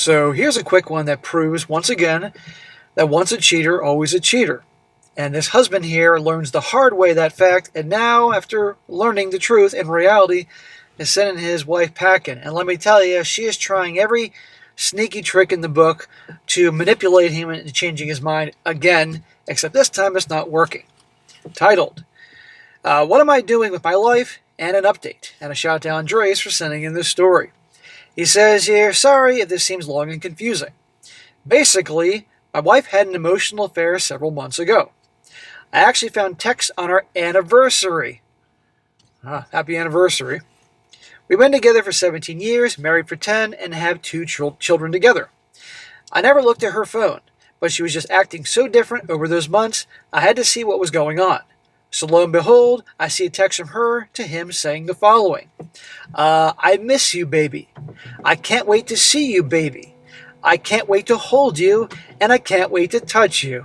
So here's a quick one that proves once again that once a cheater, always a cheater. And this husband here learns the hard way that fact, and now, after learning the truth in reality, is sending his wife packing. And let me tell you, she is trying every sneaky trick in the book to manipulate him into changing his mind again, except this time it's not working. Titled, What Am I Doing with My Life? And an update. And a shout out to Andres for sending in this story. He says here, sorry if this seems long and confusing. Basically, my wife had an emotional affair several months ago. I actually found texts on our anniversary. Happy anniversary. We've been together for 17 years, married for 10, and have 2 children together. I never looked at her phone, but she was just acting so different over those months, I had to see what was going on. So lo and behold, I see a text from her to him saying the following. I miss you, baby. I can't wait to see you, baby. I can't wait to hold you, and I can't wait to touch you.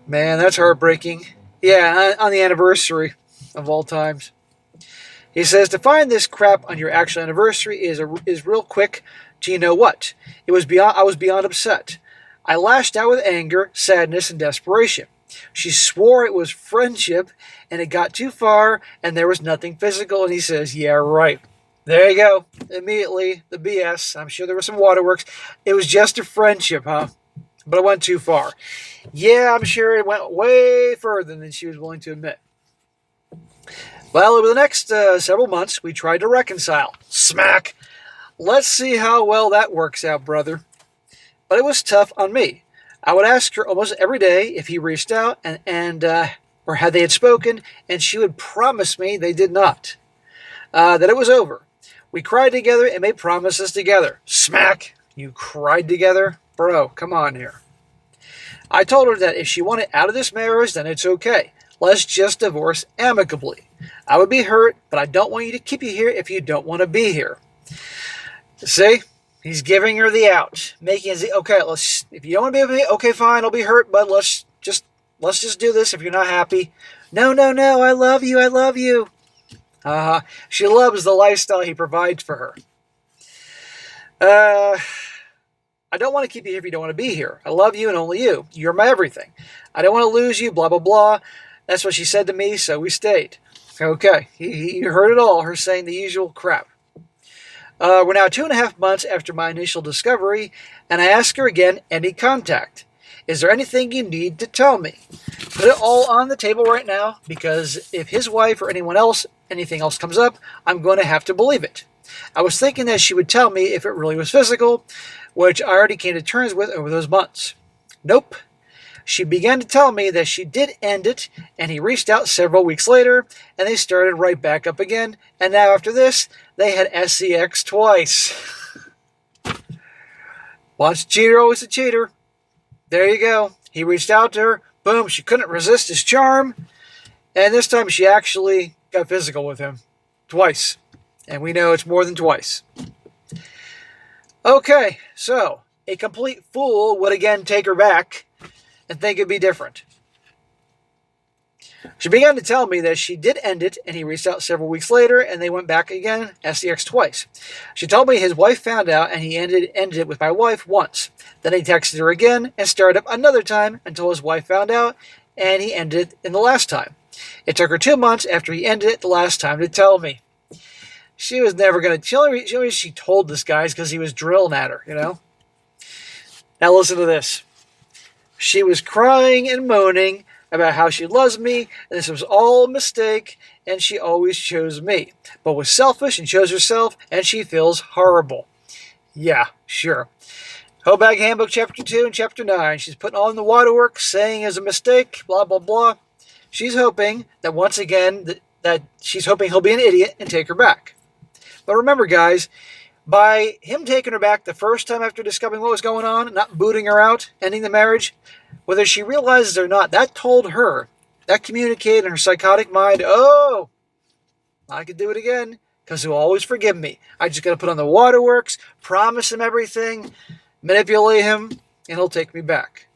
Man, that's heartbreaking. Yeah, on the anniversary of all times. He says, to find this crap on your actual anniversary is real quick. Do you know what? I was beyond upset. I lashed out with anger, sadness, and desperation. She swore it was friendship, and it got too far, and there was nothing physical, and he says, yeah, right. There you go. Immediately, the BS. I'm sure there was some waterworks. It was just a friendship, huh? But it went too far. Yeah, I'm sure it went way further than she was willing to admit. Well, over the next several months, we tried to reconcile. Smack! Let's see how well that works out, brother. But it was tough on me. I would ask her almost every day if he reached out or had they had spoken, and she would promise me they did not. That it was over. We cried together and made promises together. Smack! You cried together? Bro, come on here. I told her that if she wanted out of this marriage, then it's okay. Let's just divorce amicably. I would be hurt, but I don't want you to keep you here if you don't want to be here. See? He's giving her the out. Making it, okay, if you don't want to be with me, okay, fine, I'll be hurt, but let's just do this if you're not happy. No, I love you. She loves the lifestyle he provides for her. I don't want to keep you here if you don't want to be here. I love you and only you. You're my everything. I don't want to lose you, blah, blah, blah. That's what she said to me, so we stayed. Okay, he heard it all, her saying the usual crap. We're now 2.5 months after my initial discovery, and I ask her again, any contact? Is there anything you need to tell me? Put it all on the table right now, because if his wife or anything else comes up, I'm going to have to believe it. I was thinking that she would tell me if it really was physical, which I already came to terms with over those months. Nope. She began to tell me that she did end it, and he reached out several weeks later, and they started right back up again, and now after this, they had sex twice. Once a cheater, always a cheater. There you go. He reached out to her. Boom, she couldn't resist his charm, and this time she actually got physical with him. Twice. And we know it's more than twice. Okay, so a complete fool would again take her back and think it'd be different. She began to tell me that she did end it, and he reached out several weeks later, and they went back again, sex twice. She told me his wife found out, and he ended it with my wife once. Then he texted her again and started up another time until his wife found out, and he ended it in the last time. It took her 2 months after he ended it the last time to tell me. She was never going to... She told this guy because he was drilling at her, Now listen to this. She was crying and moaning about how she loves me, and this was all a mistake, and she always chose me, but was selfish and chose herself, and she feels horrible. Yeah, sure. Hobag Handbook Chapter 2 and Chapter 9. She's putting all in the waterworks, saying it was a mistake, blah, blah, blah. She's hoping that once again, that she's hoping he'll be an idiot and take her back. But remember, guys, by him taking her back the first time after discovering what was going on, not booting her out, ending the marriage, whether she realizes or not, that told her, that communicated in her psychotic mind, oh, I could do it again, because he'll always forgive me. I just got to put on the waterworks, promise him everything, manipulate him, and he'll take me back.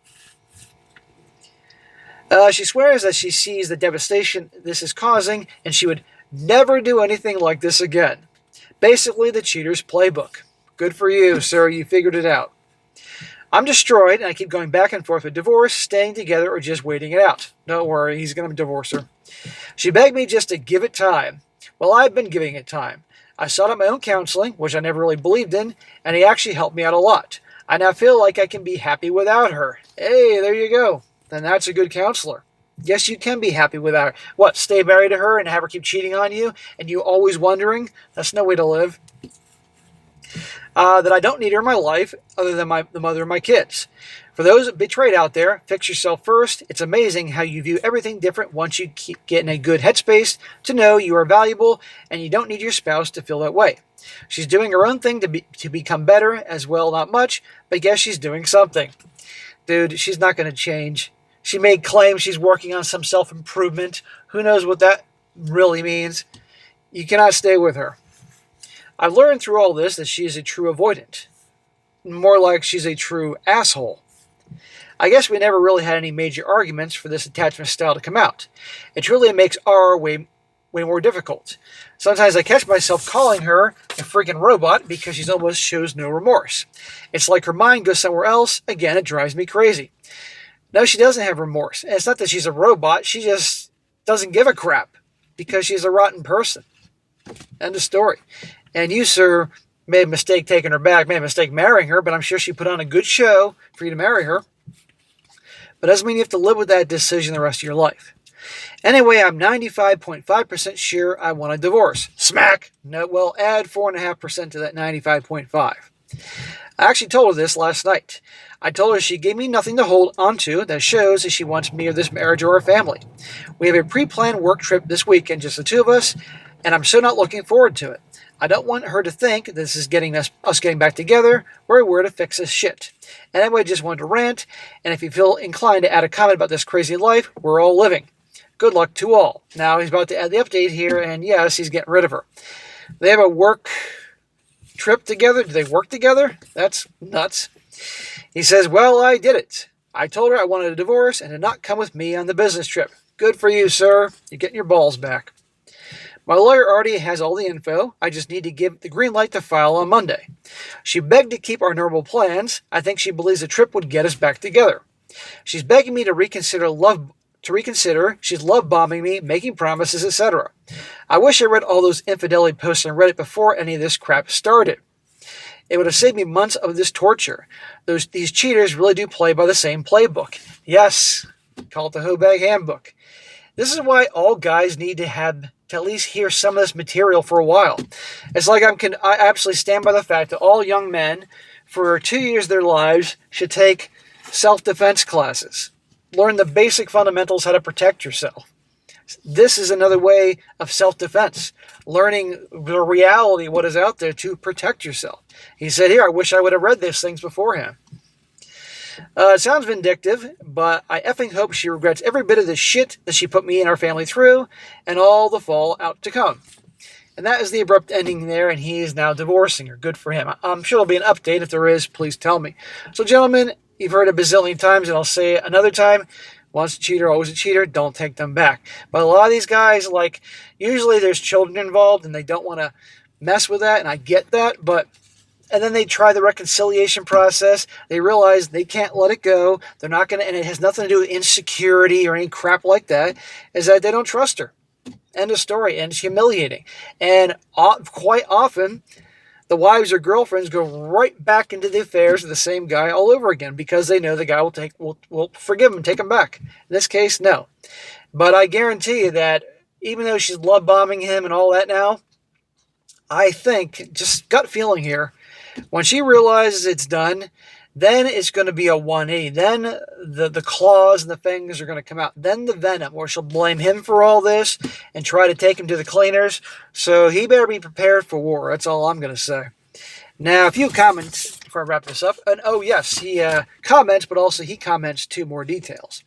She swears that she sees the devastation this is causing, and she would never do anything like this again. Basically, the cheater's playbook. Good for you, sir. You figured it out. I'm destroyed, and I keep going back and forth with divorce, staying together, or just waiting it out. Don't worry, he's going to divorce her. She begged me just to give it time. Well, I've been giving it time. I sought out my own counseling, which I never really believed in, and he actually helped me out a lot. I now feel like I can be happy without her. Hey, there you go. Then that's a good counselor. Yes, you can be happy without her. What, stay married to her and have her keep cheating on you, and you always wondering? That's no way to live. That I don't need her in my life other than the mother of my kids. For those betrayed out there, fix yourself first. It's amazing how you view everything different once you get in a good headspace to know you are valuable and you don't need your spouse to feel that way. She's doing her own thing to become better as well, not much, but guess she's doing something. Dude, she's not going to change. She made claims she's working on some self-improvement. Who knows what that really means? You cannot stay with her. I've learned through all this that she is a true avoidant. More like she's a true asshole. I guess we never really had any major arguments for this attachment style to come out. It truly makes our way more difficult. Sometimes I catch myself calling her a freaking robot because she almost shows no remorse. It's like her mind goes somewhere else. Again, it drives me crazy. No, she doesn't have remorse. And it's not that she's a robot. She just doesn't give a crap because she's a rotten person. End of story. And you, sir, made a mistake taking her back, made a mistake marrying her, but I'm sure she put on a good show for you to marry her. But doesn't mean you have to live with that decision the rest of your life. Anyway, I'm 95.5% sure I want a divorce. Smack! No, well, add 4.5% to that 95.5. I actually told her this last night. I told her she gave me nothing to hold onto that shows that she wants me or this marriage or our family. We have a pre-planned work trip this weekend, just the two of us, and I'm so not looking forward to it. I don't want her to think this is getting us getting back together where we're to fix this shit. And anyway, I just wanted to rant, and if you feel inclined to add a comment about this crazy life we're all living. Good luck to all. Now he's about to add the update here, and yes, he's getting rid of her. They have a work trip together. Do they work together? That's nuts. He says, well, I did it. I told her I wanted a divorce and to not come with me on the business trip. Good for you, sir. You're getting your balls back. My lawyer already has all the info. I just need to give the green light to file on Monday. She begged to keep our normal plans. I think she believes the trip would get us back together. She's begging me to reconsider. She's love bombing me, making promises, etc. I wish I read all those infidelity posts on Reddit before any of this crap started. It would have saved me months of this torture. These cheaters really do play by the same playbook. Yes, call it the Hobag Handbook. This is why all guys need to at least hear some of this material for a while. It's like I absolutely stand by the fact that all young men, for 2 years of their lives, should take self-defense classes. Learn the basic fundamentals how to protect yourself. This is another way of self-defense. Learning the reality of what is out there to protect yourself. He said here, I wish I would have read these things beforehand. It sounds vindictive, but I effing hope she regrets every bit of the shit that she put me and our family through and all the fallout to come. And that is the abrupt ending there, and he is now divorcing her. Good for him. I'm sure there'll be an update. If there is, please tell me. So, gentlemen, you've heard it a bazillion times, and I'll say it another time. Once a cheater, always a cheater. Don't take them back. But a lot of these guys, usually there's children involved, and they don't want to mess with that, and I get that, and then they try the reconciliation process. They realize they can't let it go. They're not going to, and it has nothing to do with insecurity or any crap like that, is that they don't trust her. End of story. And it's humiliating. And quite often, the wives or girlfriends go right back into the affairs of the same guy all over again because they know the guy will forgive him, take him back. In this case, no. But I guarantee you that even though she's love bombing him and all that now, I think, just gut feeling here, when she realizes it's done, then it's going to be a 180. Then the claws and the fangs are going to come out. Then the venom, where she'll blame him for all this and try to take him to the cleaners. So he better be prepared for war. That's all I'm going to say. Now, a few comments before I wrap this up. And oh, yes, he comments, but also he comments 2 more details.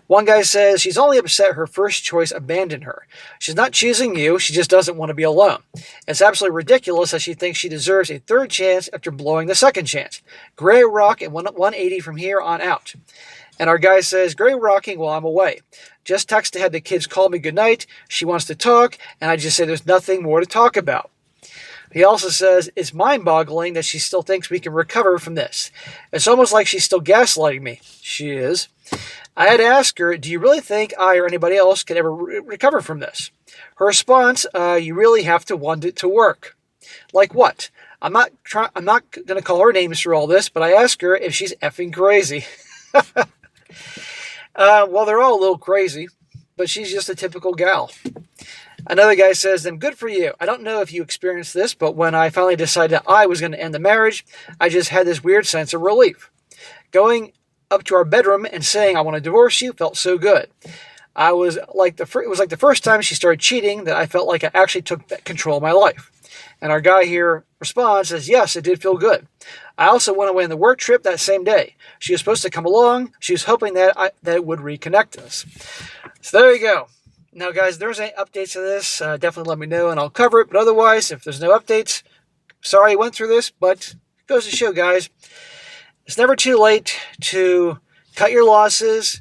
One guy says, she's only upset her first choice abandoned her. She's not choosing you, she just doesn't want to be alone. It's absolutely ridiculous that she thinks she deserves a third chance after blowing the second chance. Gray rock and 180 from here on out. And our guy says, gray rocking while I'm away. Just text ahead the kids call me goodnight. She wants to talk, and I just say there's nothing more to talk about. He also says, it's mind-boggling that she still thinks we can recover from this. It's almost like she's still gaslighting me. She is. I had to ask her, do you really think I or anybody else can ever recover from this? Her response, you really have to want it to work. Like what? I'm not going to call her names through all this, but I asked her if she's effing crazy. Well, they're all a little crazy, but she's just a typical gal. Another guy says, then good for you. I don't know if you experienced this, but when I finally decided that I was going to end the marriage, I just had this weird sense of relief. Going up to our bedroom and saying, I want to divorce you, felt so good. It was like the first time she started cheating that I felt like I actually took control of my life. And our guy here responds, says, yes, it did feel good. I also went away on the work trip that same day. She was supposed to come along. She was hoping that it would reconnect us. So there you go. Now, guys, if there's any updates to this, definitely let me know and I'll cover it. But otherwise, if there's no updates, sorry I went through this, but it goes to show, guys, it's never too late to cut your losses,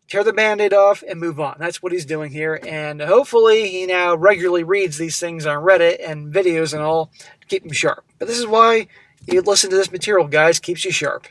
tear the Band-Aid off, and move on. That's what he's doing here. And hopefully he now regularly reads these things on Reddit and videos and all to keep him sharp. But this is why you listen to this material, guys. Keeps you sharp.